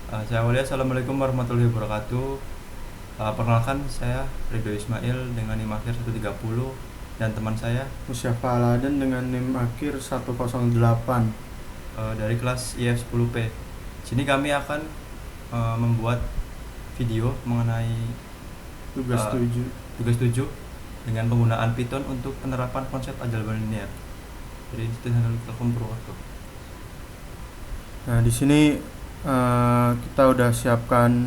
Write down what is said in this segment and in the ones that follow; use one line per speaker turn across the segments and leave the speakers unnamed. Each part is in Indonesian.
Saya awali, Assalamualaikum warahmatullahi wabarakatuh. Perkenalkan, saya Ridho Ismail dengan NIM akhir 130 dan teman saya
Musyafa Aladen dengan NIM akhir 108.
Dari kelas IF 10P. Sini kami akan membuat video mengenai
Tugas
uh,
7.
tugas 7 dengan penggunaan Python untuk penerapan konsep aljabar linear. Jadi itu dulu Telkom Purwokerto.
Nah, di sini kita udah siapkan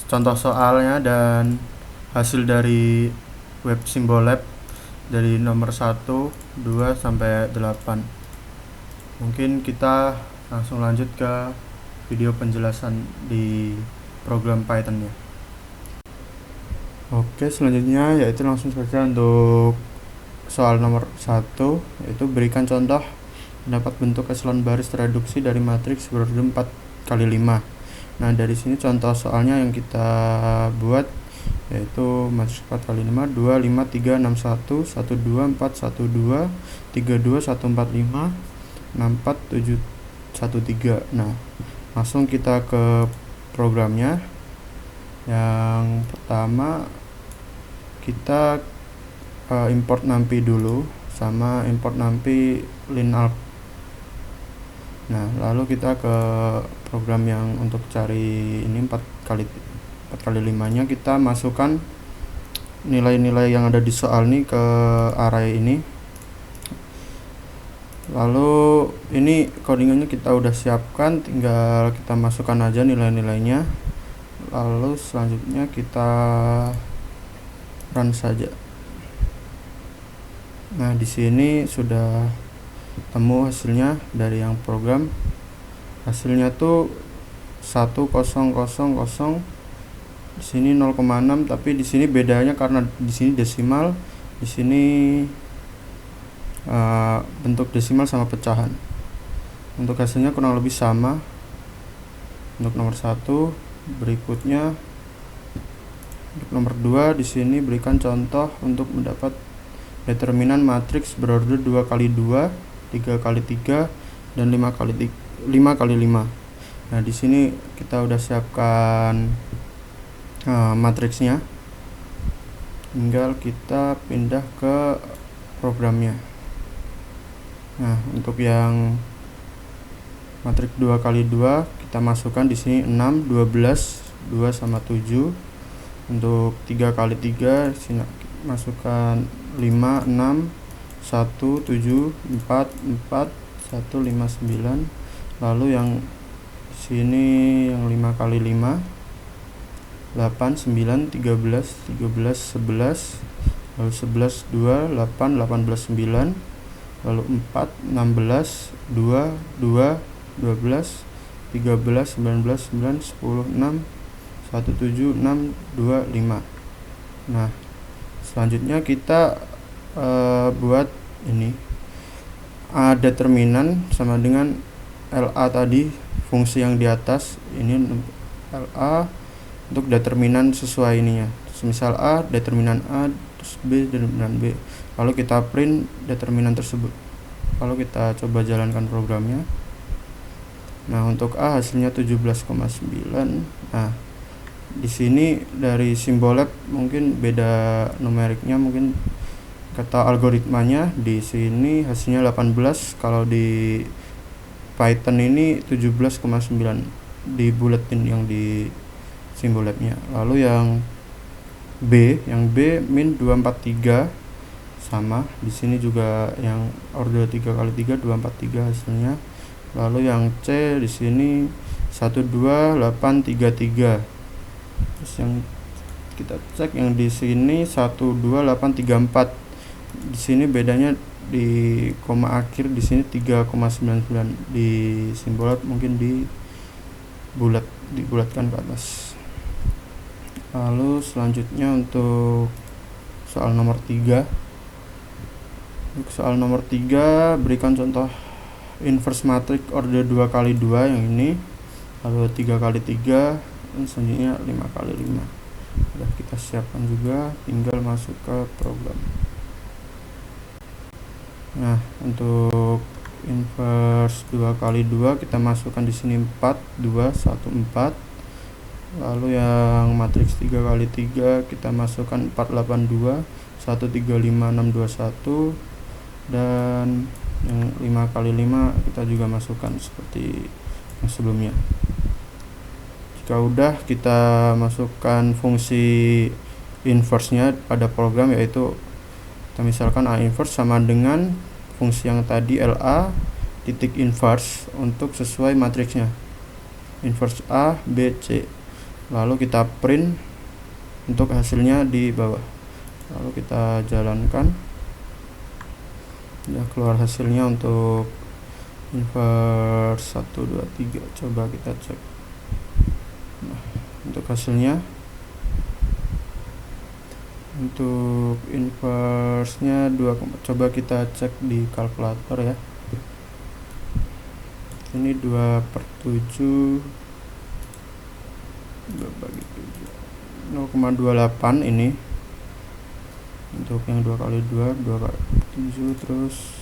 contoh soalnya dan hasil dari web Symbolab dari nomor 1, 2 sampai 8. Mungkin kita langsung lanjut ke video penjelasan di program Python-nya. Oke, selanjutnya yaitu langsung saja untuk soal nomor 1, yaitu berikan contoh mendapat bentuk eselon baris reduksi dari matriks berorder 4 kali 5. Nah, dari sini contoh soalnya yang kita buat yaitu matriks 4 kali 5 2 5 3 6 1 1 2 4 1 2 3 2 1 4 5 6 4 7 1 3. Nah, langsung kita ke programnya. Yang pertama kita import numpy dulu sama import numpy linalg. Nah, lalu kita ke program yang untuk cari ini 4 kali 5 nya kita masukkan nilai-nilai yang ada di soal nih ke array ini. Lalu ini codingannya kita udah siapkan, tinggal kita masukkan aja nilai-nilainya. Lalu selanjutnya kita run saja. Nah, di sini sudah temu hasilnya dari yang program. Hasilnya tuh 1000. Di sini 0,6, tapi di sini bedanya karena di sini desimal, di sini bentuk desimal sama pecahan. Untuk hasilnya kurang lebih sama untuk nomor 1. Berikutnya untuk nomor 2, di sini berikan contoh untuk mendapat determinan matriks berorder 2 kali 2, 3 kali 3 dan 5 kali 5. Nah, di sini kita udah siapkan matriksnya. Tinggal kita pindah ke programnya. Nah, untuk yang matriks 2 kali 2 kita masukkan di sini 6, 12, 2 sama 7. Untuk 3 kali 3 sini masukkan 5, 6, 1, 7, 4, 4, 1, 5, 9. Lalu yang sini yang 5 kali 5 8, 9, 13, 13, 11. Lalu 11, 2, 8, 18, 9. Lalu 4, 16, 2, 2, 12, 13, 19, 9, 10, 6, 1, 7, 6, 2, 5. Nah, selanjutnya kita buat ini determinan sama dengan LA tadi, fungsi yang di atas ini LA untuk determinan sesuai ininya. Misal A, determinan A, terus B, determinan B. Lalu kita print determinan tersebut. Lalu kita coba jalankan programnya. Nah, untuk A hasilnya 17,9. Nah, di sini dari Symbolab mungkin beda numeriknya, mungkin kata algoritmanya di sini hasilnya 18, kalau di Python ini 17,9 di buletin yang di Symbolabnya. Lalu yang B min 243 sama, di sini juga yang order 3 kali 3 243 hasilnya. Lalu yang C di sini 12833. Terus yang kita cek yang di sini 12834. Di sini bedanya di koma akhir, di sini 3,99. Di Symbolab mungkin dibulatkan ke atas. Lalu selanjutnya untuk soal nomor 3. Untuk soal nomor 3 berikan contoh inverse matrix order 2 kali 2 yang ini. Lalu 3 kali 3 dan selanjutnya 5 kali 5. Sudah kita siapkan juga, tinggal masuk ke program. Nah, untuk inverse 2 kali 2 kita masukkan di sini 4 2 1 4. Lalu yang matriks 3 kali 3 kita masukkan 482 1 3 5 6 2 1, dan yang 5 kali 5 kita juga masukkan seperti yang sebelumnya. Jika udah, kita masukkan fungsi inverse-nya pada program, yaitu kita misalkan A inverse sama dengan fungsi yang tadi LA titik inverse untuk sesuai matriksnya, inverse A B C. Lalu kita print untuk hasilnya di bawah, lalu kita jalankan, ya keluar hasilnya untuk inverse 1 2 3. Coba kita cek. Nah, untuk hasilnya, untuk inverse nya 2, coba kita cek di kalkulator ya. Ini 2/7 2 bagi 7 0,28 ini untuk yang 2 kali 2 2 kali 7, terus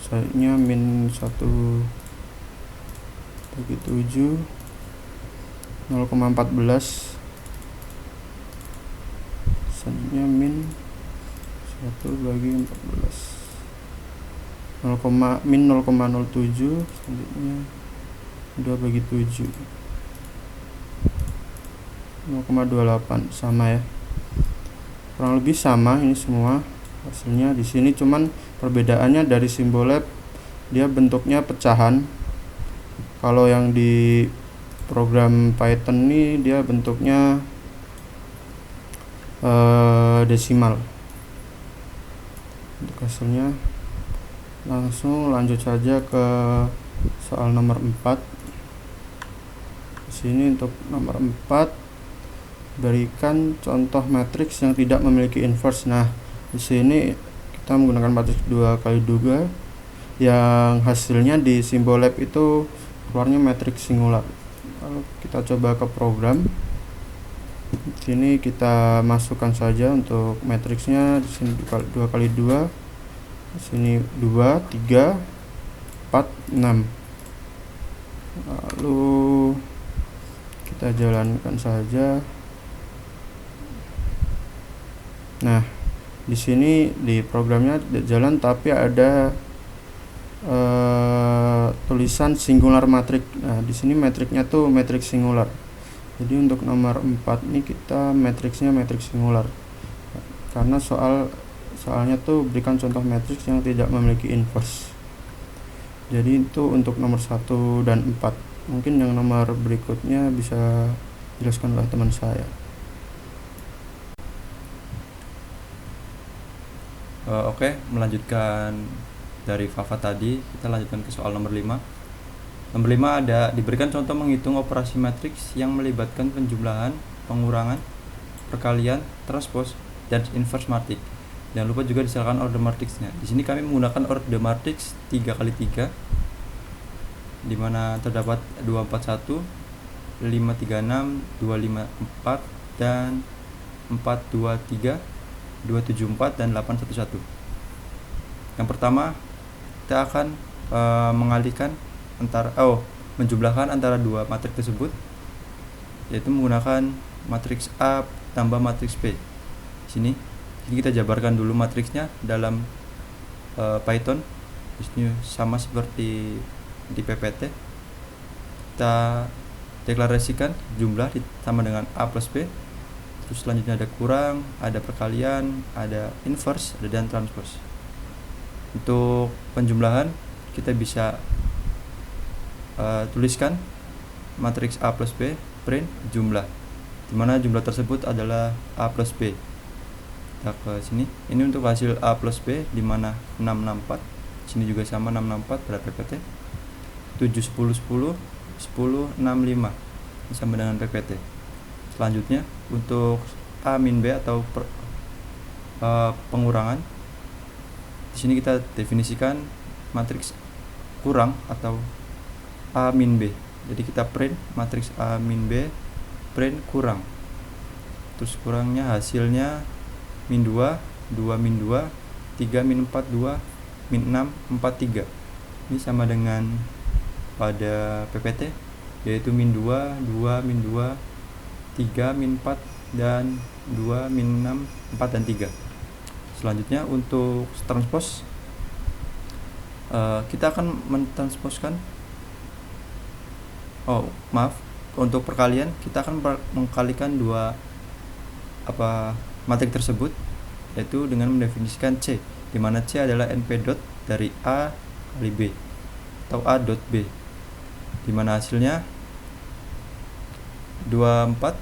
saya min 1 bagi 7 0,14, selanjutnya min 1 bagi 14 min 0,07, selanjutnya 2 bagi 7 0,28, sama ya, kurang lebih sama ini semua hasilnya di sini. Cuman perbedaannya dari simbol lab, dia bentuknya pecahan. Kalau yang di program Python ini dia bentuknya desimal. Untuk hasilnya langsung lanjut saja ke soal nomor 4. Di sini untuk nomor 4 berikan contoh matriks yang tidak memiliki inverse. Nah, di sini kita menggunakan matriks 2 kali 2 yang hasilnya di simbol lab itu keluarnya matriks singular. Lalu kita coba ke program. Di sini kita masukkan saja untuk matriksnya, di sini 2 kali 2, di sini 2 3 4 6. Lalu kita jalankan saja. Nah, di sini di programnya jalan, tapi ada tulisan singular matrix. Nah, di sini matriknya tuh matriks singular. Jadi untuk nomor 4 ini kita matriksnya matriks singular. Karena soalnya tuh berikan contoh matriks yang tidak memiliki inverse. Jadi itu untuk nomor 1 dan 4. Mungkin yang nomor berikutnya bisa jelaskan oleh teman saya.
Oke, melanjutkan dari Fafa tadi, kita lanjutkan ke soal nomor 5. Nomor 5 ada diberikan contoh menghitung operasi matriks yang melibatkan penjumlahan, pengurangan, perkalian, transpose, dan inverse matrix. Jangan lupa juga disertakan order matriksnya. Di sini kami menggunakan order matriks 3 kali 3, di mana terdapat 241, 536, 254, dan 423, 274, dan 811. Yang pertama, kita akan menjumlahkan antara dua matriks tersebut, yaitu menggunakan matriks A tambah matriks B. Sini kita jabarkan dulu matriksnya dalam Python. Di sini sama seperti di PPT. Kita deklarasikan jumlah ditambah dengan A plus B. Terus selanjutnya ada kurang, ada perkalian, ada inverse, dan transpose. Untuk penjumlahan kita bisa tuliskan matriks A plus B print jumlah, dimana jumlah tersebut adalah A plus B. Kita ke sini, ini untuk hasil A plus B, dimana 664, sini juga sama 664 pada PPT, 7 10 10 10 65 sama dengan PPT. Selanjutnya untuk A min B atau pengurangan, di sini kita definisikan matriks kurang atau A min B. Jadi kita print matriks A min B print kurang. Terus kurangnya hasilnya min 2, 2 min 2, 3 min 4 2, min 6 4 3. Ini sama dengan pada PPT, yaitu min 2, 2, min 2, 3, min 4, dan 2, min 6, 4, dan 3. Selanjutnya untuk transpose, kita akan mentransposkan, untuk perkalian kita akan mengkalikan dua matrik tersebut, yaitu dengan mendefinisikan C, di mana C adalah np dot dari A kali B atau A dot B, di mana hasilnya 24,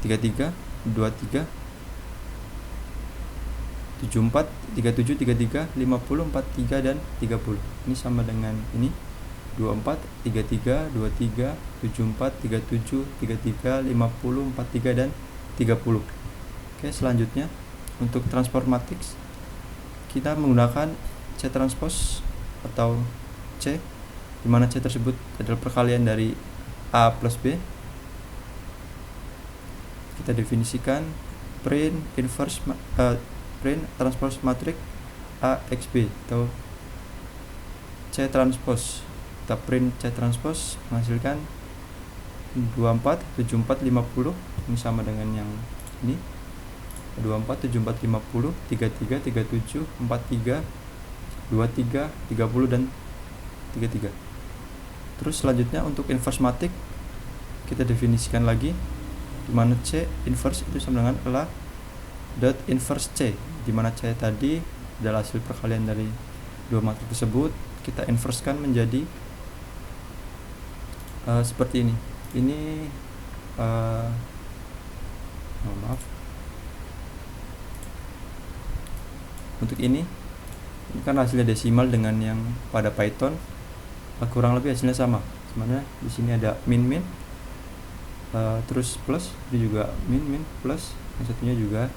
33, 23, 74, 37, 33, 50, 43, dan 30. Ini sama dengan ini 24, 33, 23, 74, 37, 33, 50, 43, dan 30. Oke, selanjutnya untuk transform matrix kita menggunakan C transpose atau C, di mana C tersebut adalah perkalian dari A plus B. Kita definisikan print transpose matrix A x B atau C transpose. Kita print C transpose menghasilkan 24, 74, 50. Ini sama dengan yang ini 24, 74, 50, 33, 37, 43, 23, 30, dan 33. Terus selanjutnya untuk inverse matrix kita definisikan lagi, di mana C inverse itu sama dengan adalah dot inverse C, di mana C tadi adalah hasil perkalian dari dua matriks tersebut. Kita inversekan menjadi seperti ini. Ini untuk ini kan hasilnya desimal dengan yang pada Python, kurang lebih hasilnya sama. Sebenarnya di sini ada min terus plus, itu juga min plus, yang satunya juga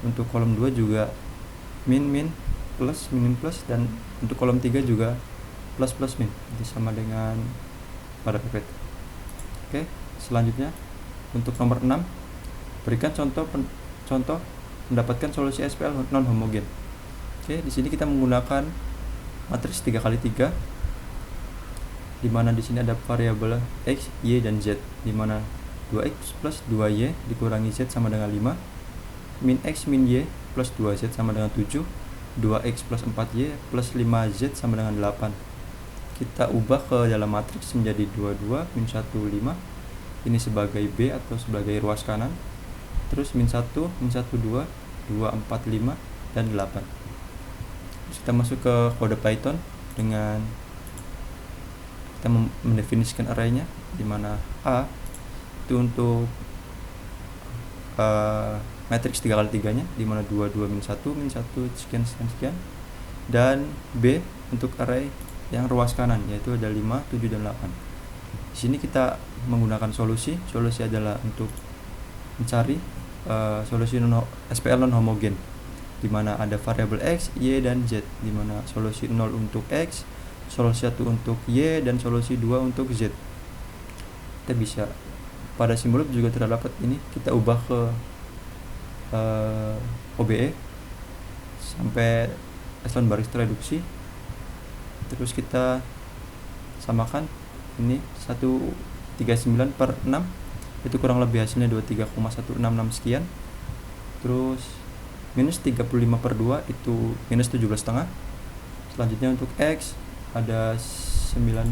untuk kolom 2 juga min plus, dan untuk kolom 3 juga plus min. Itu sama dengan pada pipet. Oke, selanjutnya untuk nomor 6, berikan contoh mendapatkan solusi SPL non homogen. Oke, di sini kita menggunakan matriks 3x3, di mana di sini ada variabel x, y, dan z, di mana 2x plus 2y dikurangi z sama dengan 5, min x min y plus 2z sama dengan 7, 2x plus 4y plus 5z sama dengan 8. Kita ubah ke dalam matriks menjadi 22, min 1, 5. Ini sebagai B atau sebagai ruas kanan. Terus min 1, min 1, 2, 2, 4, 5, dan 8. Terus kita masuk ke kode Python dengan kita mendefinisikan arraynya, di mana A itu untuk matriks 3x3 nya, di mana 2, 2, min 1, sekian, dan B untuk array yang ruas kanan, yaitu ada 5, 7, dan 8. Di sini kita menggunakan solusi adalah untuk mencari solusi SPL non homogen, di mana ada variabel x, y, dan z, di mana solusi 0 untuk x, solusi 1 untuk y, dan solusi 2 untuk z. Kita bisa pada simbol juga terdapat ini, kita ubah ke OBE sampai echelon baris reduksi. Terus kita samakan ini 139 per 6, itu kurang lebih hasilnya 23,166 sekian. Terus minus 35 per 2 itu minus 17,5. Selanjutnya untuk x ada 19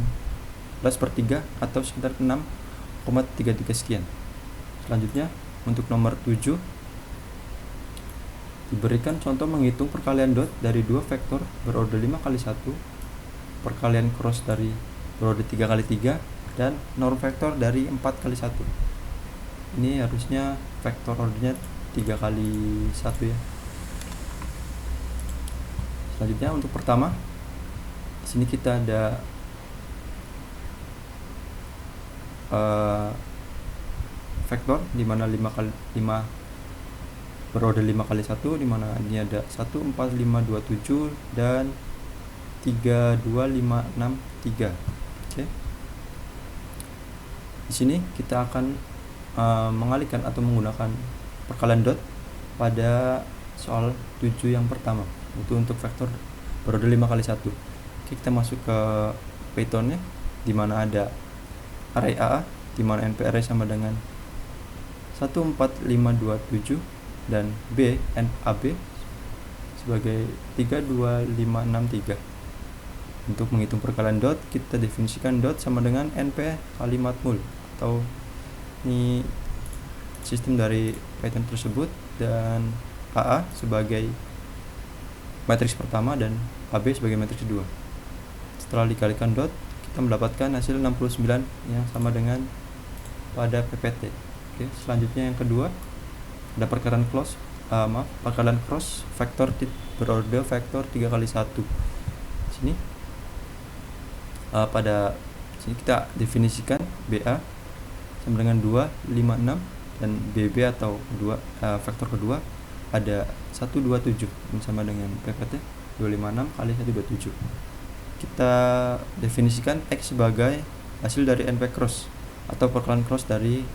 per 3 atau sekitar 6,33 sekian. Selanjutnya untuk nomor 7, diberikan contoh menghitung perkalian dot dari dua vektor berorder 5x1, perkalian cross dari berorder 3x3, dan norm vektor dari 4x1. Ini harusnya vektor ordernya 3x1 ya. Selanjutnya untuk pertama, di sini kita ada vektor di mana 5 berorder 5x1, di mana ini ada 1, 4, 5, 2, 7, dan 3, 2, 5, 6, 3. Oke. Di sini kita akan mengalihkan atau menggunakan perkalian dot pada soal 7 yang pertama, itu untuk vektor berorder 5x1. Oke, kita masuk ke Python-nya, di mana ada array A, di mana np array sama dengan 14527 dan B AB sebagai 32563. Untuk menghitung perkalian dot, kita definisikan dot sama dengan np kalimat mul, atau ini sistem dari Python tersebut, dan AA sebagai matriks pertama dan AB sebagai matriks kedua. Setelah dikalikan dot, kita mendapatkan hasil 69 yang sama dengan pada PPT. Oke, selanjutnya yang kedua ada perkalian perkalian cross vektor berorde vektor 3 kali 1. Sini pada sini kita definisikan BA sama dengan 256 dan BB atau vektor kedua ada 127, ini sama dengan PPT 256 kali 127. Kita definisikan X sebagai hasil dari NP cross atau perkalian cross dari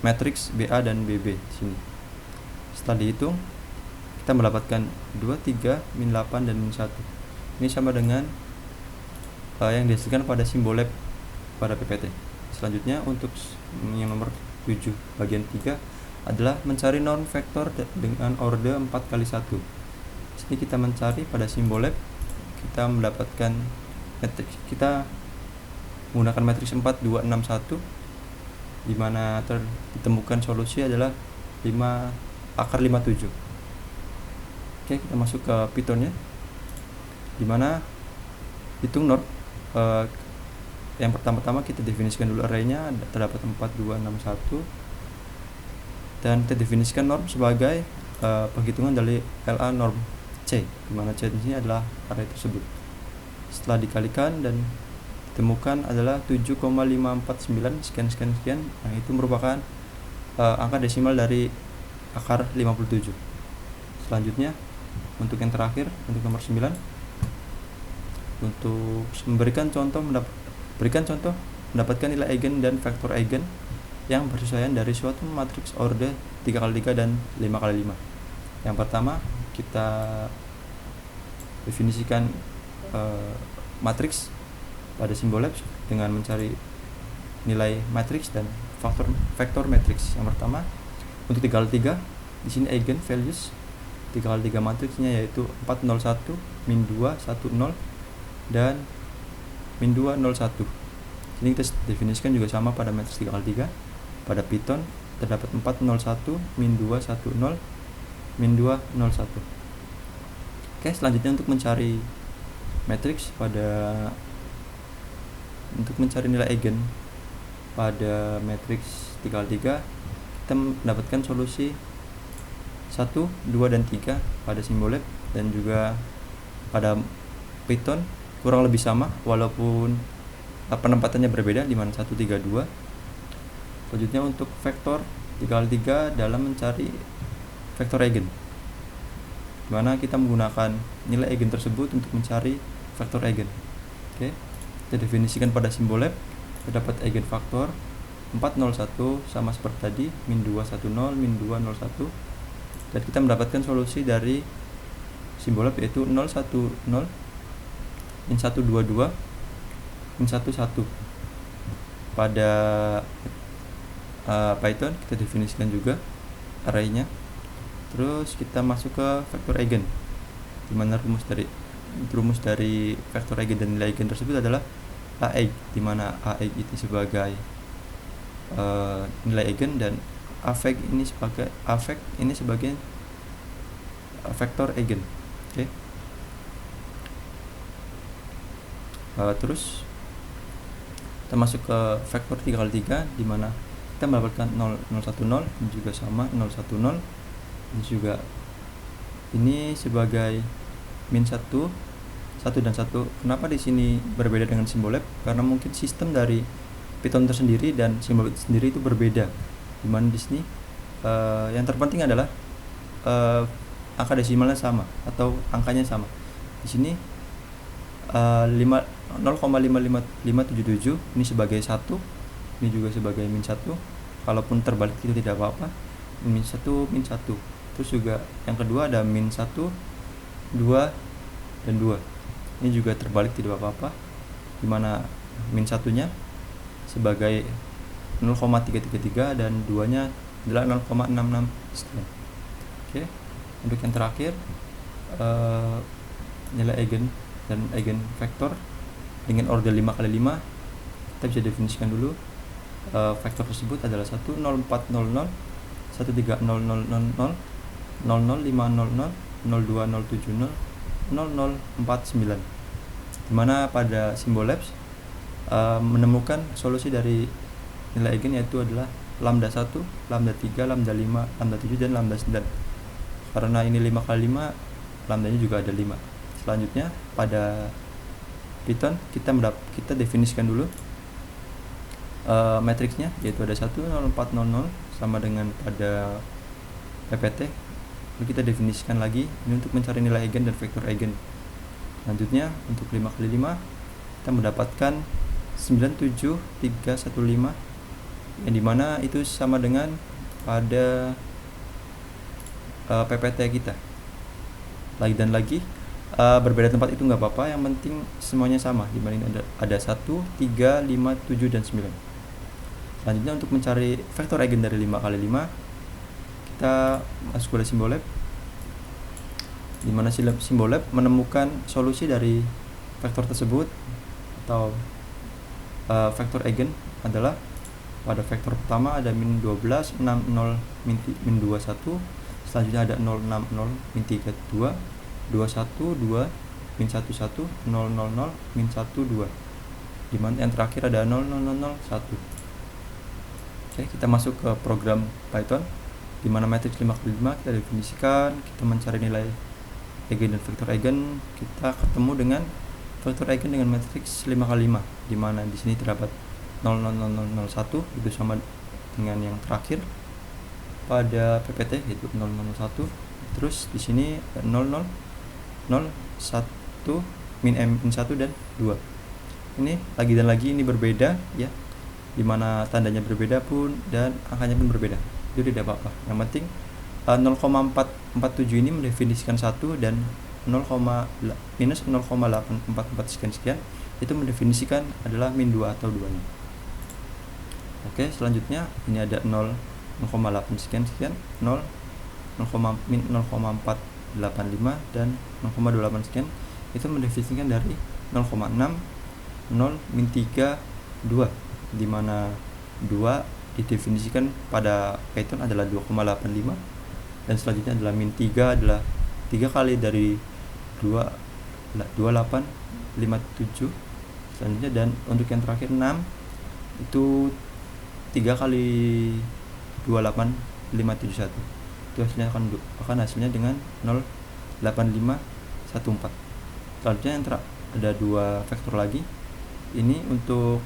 matriks BA dan BB sini. Setelah dihitung, kita mendapatkan 2, 3, min 8 dan min 1. Ini sama dengan yang dihasilkan pada simbol lab pada PPT. Selanjutnya untuk yang nomor 7 bagian 3 adalah mencari norm vektor dengan orde 4 kali 1. Sini kita mencari pada simbol lab, kita mendapatkan matriks, kita menggunakan matriks 4, 2, 6, 1, di mana ditemukan solusi adalah 5 akar 57. Oke, kita masuk ke Python-nya, di mana hitung norm. Yang pertama-tama kita definisikan dulu array-nya, terdapat 4, 2, 6, 1, dan kita definisikan norm sebagai penghitungan dari LA norm C, di mana C di sini adalah array tersebut. Setelah dikalikan dan ditemukan adalah 7,549 sekian. Nah, itu merupakan angka desimal dari akar 57. Selanjutnya untuk yang terakhir, untuk nomor 9, untuk memberikan contoh mendapatkan nilai eigen dan vektor eigen yang bersesuaian dari suatu matriks orde 3 kali 3 dan 5 kali 5. Yang pertama, kita definisikan matriks pada simbol lab dengan mencari nilai matriks dan vektor matriks. Yang pertama, untuk 3 kali 3, di sini eigen values 3 kali 3 matriksnya yaitu 401, min 2, 10, dan min 2, 01. Ini kita definisikan juga sama pada matriks 3 kali 3. Pada Python terdapat 401, min 2, 10, min 2, 01. Oke, selanjutnya untuk mencari matriks untuk mencari nilai eigen pada matriks 3 kali 3, kita mendapatkan solusi 1, 2, dan 3 pada simbol lab, dan juga pada Python kurang lebih sama walaupun penempatannya berbeda, di mana 1, 3, 2. Selanjutnya untuk vektor 3 kali 3 dalam mencari vektor eigen, di mana kita menggunakan nilai eigen tersebut untuk mencari vektor eigen. Oke, kita definisikan pada simbol lab, terdapat eigen faktor 401 sama seperti tadi, min 2, 10, min 2, 01, dan kita mendapatkan solusi dari simbol lab yaitu 0, 1, 0, min 1, 2, 2, min 1, 1. Pada Python kita definisikan juga array-nya. Terus kita masuk ke vektor eigen, di mana rumus dari vektor eigen dan nilai eigen tersebut adalah A-eig, di mana A-eig itu sebagai nilai eigen dan A-vec ini sebagai vektor eigen. Oke. Terus kita masuk ke vektor 3 kali 3, di mana kita mendapatkan 0, 0, 1, 0, ini juga sama 0, 1, 0, ini juga ini sebagai min 1, 1 dan 1. Kenapa di sini berbeda dengan simbol lab? Karena mungkin sistem dari Python tersendiri dan simbol sendiri itu berbeda. Di mana di sini yang terpenting adalah angka desimalnya sama atau angkanya sama. Di sini 0,55577 ini sebagai 1, ini juga sebagai min 1. Kalaupun terbalik itu tidak apa-apa, min 1, min 1. Terus juga yang kedua ada min 1, 2, dan 2. Ini juga terbalik, tidak apa-apa, dimana min satunya sebagai 0,333 dan 2 nya adalah 0,66 sekian. Oke, untuk yang terakhir nilai eigen dan eigen vektor dengan order 5 kali 5 kita bisa definisikan dulu. Vektor tersebut adalah 10400 13000 00500 02070 0049, dimana pada simbol labs menemukan solusi dari nilai eigen yaitu adalah lambda 1, lambda 3, lambda 5, lambda 7, dan lambda 9. Karena ini 5 kali 5, lambdanya juga ada 5. Selanjutnya pada Python kita definisikan dulu matriksnya, yaitu ada 10400 sama dengan pada PPT. Lalu kita definisikan lagi ini untuk mencari nilai eigen dan vektor eigen. Selanjutnya untuk 5 kali 5 kita mendapatkan 97315, yang dimana itu sama dengan pada PPT kita. Lagi dan lagi berbeda tempat itu nggak apa-apa, yang penting semuanya sama, dimana ini ada 1, 3, 5, 7, dan 9. Selanjutnya untuk mencari vektor eigen dari 5 kali 5 kita masuk ke simbol lab, dimana simbol lab menemukan solusi dari vektor tersebut atau vektor eigen adalah pada vektor pertama ada min 12, 60, min 21, selanjutnya ada 060, min 32, 21, 2, min 11, 000, min 12, dimana yang terakhir ada 00001. Oke, kita masuk ke program Python, dimana matriks 5 kali 5 kita definisikan, kita mencari nilai eigen dan vektor eigen. Kita ketemu dengan vektor eigen dengan matriks 5 kali 5, dimana di sini terdapat 00001, itu sama dengan yang terakhir pada PPT yaitu 001. Terus di sini 00, 01, min 1 dan 2. Ini lagi dan lagi ini berbeda ya, dimana tandanya berbeda pun dan angkanya pun berbeda, itu tidak apa-apa. Yang penting 0,447 ini mendefinisikan 1 dan minus 0,844 sekian itu mendefinisikan adalah min 2 atau 2 nya. Oke, selanjutnya ini ada 0,8 sekian 0, min 0,485 dan 0,28 sekian itu mendefinisikan dari 0,6, 0, min 3, 2, dimana 2 didefinisikan pada Python adalah 2,85 dan selanjutnya adalah min 3 adalah 3 kali dari 2857 selanjutnya, dan untuk yang terakhir 6 itu 3 kali 28571, itu hasilnya akan hasilnya dengan 08514. Selanjutnya yang ada 2 vektor lagi, ini untuk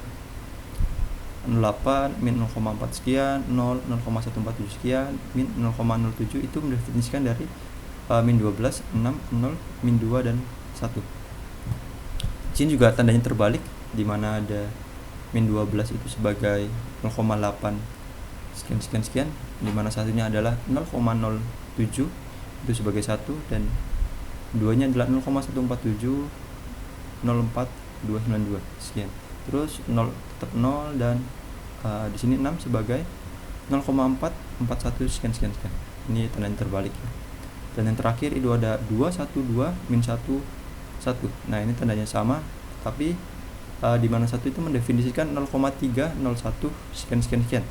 08, min 0,4 sekian, 0, 0,147 sekian, min 0,07 itu mendefinisikan dari min 12, 6, 0, min 2 dan 1. Di sini juga tandanya terbalik, dimana ada min 12 itu sebagai 0,8 sekian, dimana satunya adalah 0,07 itu sebagai 1 dan 2 nya adalah 0,147 04292 sekian. Terus 0 tetap 0 dan di sini 6 sebagai 0,441 sekian. Ini tandanya terbalik ya. Dan yang terakhir itu ada 212 min 1 1. Nah, ini tandanya sama, tapi di mana 1 itu mendefinisikan 0,301 sekian.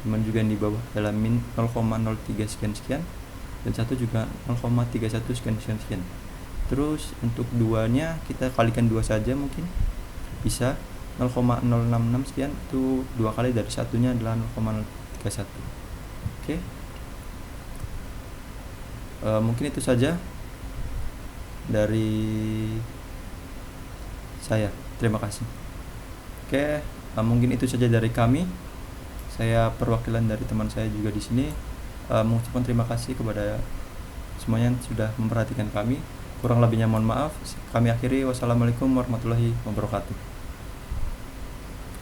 Dimana juga yang di bawah adalah min 0,03 sekian dan 1 juga 0,31 sekian. Terus untuk 2 nya kita kalikan 2 saja, mungkin bisa 0,066 sekian, itu 2 kali dari satunya adalah 0,031. Oke. Mungkin itu saja dari saya. Terima kasih. Oke, mungkin itu saja dari kami. Saya perwakilan dari teman saya juga di sini mengucapkan terima kasih kepada semuanya yang sudah memperhatikan kami. Kurang lebihnya mohon maaf. Kami akhiri. Wassalamualaikum warahmatullahi wabarakatuh.